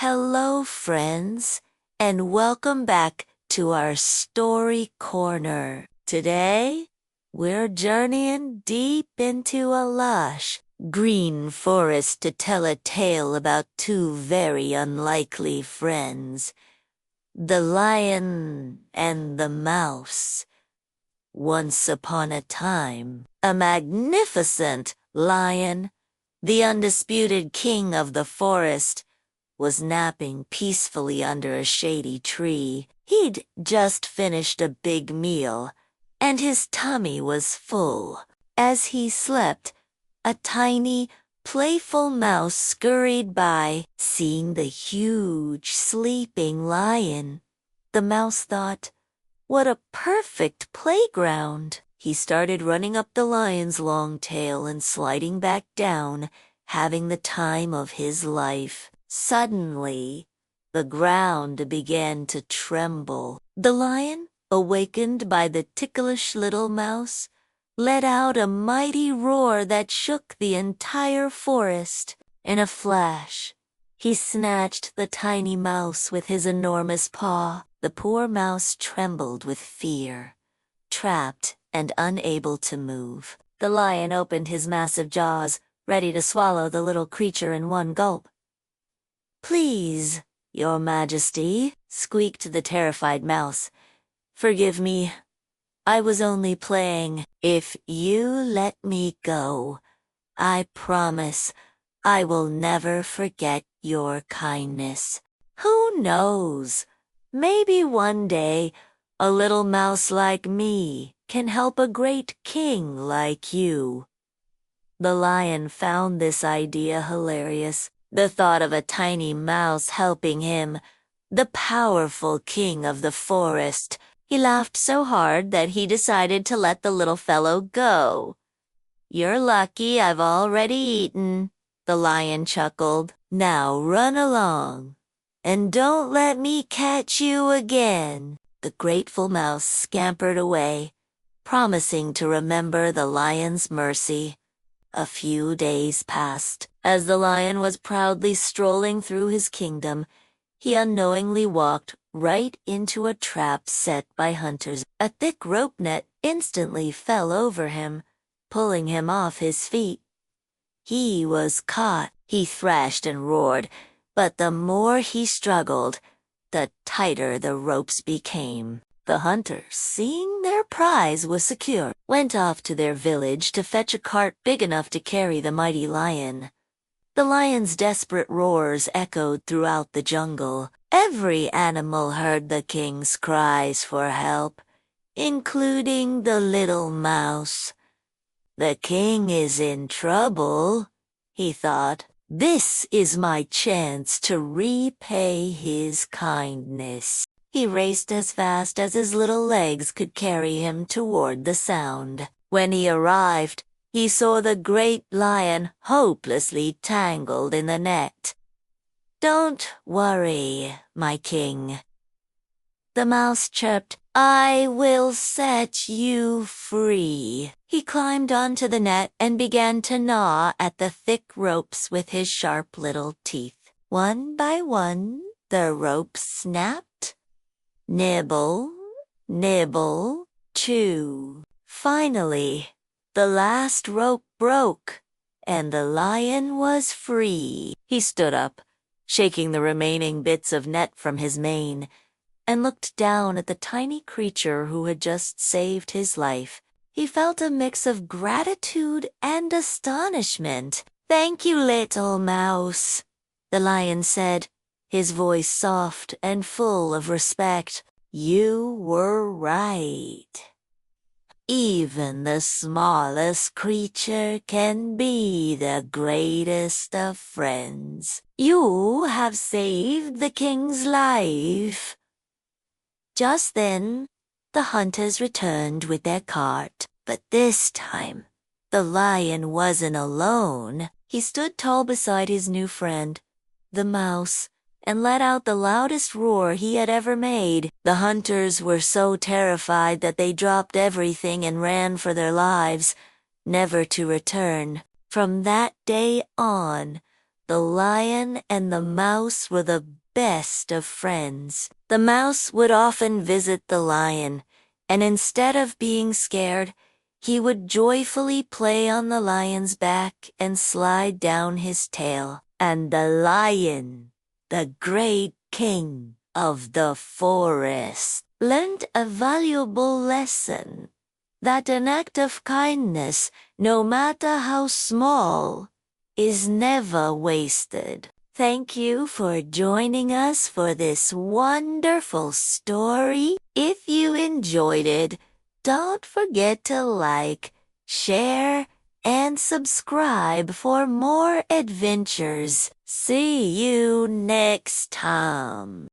Hello, friends, and welcome back to our story corner. Today, we're journeying deep into a lush, green forest to tell a tale about two very unlikely friends, the lion and the mouse. Once upon a time, a magnificent lion, the undisputed king of the forest, was napping peacefully under a shady tree. He'd just finished a big meal, and his tummy was full. As he slept, a tiny, playful mouse scurried by. Seeing the huge, sleeping lion, the mouse thought, "What a perfect playground!" He started running up the lion's long tail and sliding back down, having the time of his life. Suddenly, the ground began to tremble. The lion, awakened by the ticklish little mouse, let out a mighty roar that shook the entire forest. In a flash, he snatched the tiny mouse with his enormous paw. The poor mouse trembled with fear, trapped and unable to move. The lion opened his massive jaws, ready to swallow the little creature in one gulp. "Please, Your Majesty," squeaked the terrified mouse, "forgive me. I was only playing. If you let me go, I promise I will never forget your kindness. Who knows? Maybe one day a little mouse like me can help a great king like you." The lion found this idea hilarious. The thought of a tiny mouse helping him, the powerful king of the forest. He laughed so hard that he decided to let the little fellow go. "You're lucky I've already eaten," the lion chuckled. "Now run along, and don't let me catch you again." The grateful mouse scampered away, promising to remember the lion's mercy. A few days passed. As the lion was proudly strolling through his kingdom, he unknowingly walked right into a trap set by hunters. A thick rope net instantly fell over him, pulling him off his feet. He was caught. He thrashed and roared, but the more he struggled, the tighter the ropes became. The hunters, seeing their prize was secure, went off to their village to fetch a cart big enough to carry the mighty lion. The lion's desperate roars echoed throughout the jungle. Every animal heard the king's cries for help, including the little mouse. "The king is in trouble," he thought. "This is my chance to repay his kindness." He raced as fast as his little legs could carry him toward the sound. When he arrived, he saw the great lion hopelessly tangled in the net. "Don't worry, my king," the mouse chirped. "I will set you free." He climbed onto the net and began to gnaw at the thick ropes with his sharp little teeth. One by one, the ropes snapped. Nibble, nibble, chew. Finally, the last rope broke, and the lion was free. He stood up, shaking the remaining bits of net from his mane, and looked down at the tiny creature who had just saved his life. He felt a mix of gratitude and astonishment. "Thank you, little mouse," the lion said, his voice soft and full of respect. "You were right. Even the smallest creature can be the greatest of friends. You have saved the king's life." Just then, the hunters returned with their cart. But this time, the lion wasn't alone. He stood tall beside his new friend, the mouse, and let out the loudest roar he had ever made. The hunters were so terrified that they dropped everything and ran for their lives, never to return. From that day on, The lion and the mouse were the best of friends. The mouse would often visit the lion, and instead of being scared, he would joyfully play on the lion's back and slide down his tail. And the lion, the great king of the forest, learned a valuable lesson that an act of kindness, no matter how small, is never wasted. Thank you for joining us for this wonderful story. If you enjoyed it, don't forget to like, share, and subscribe for more adventures. See you next time.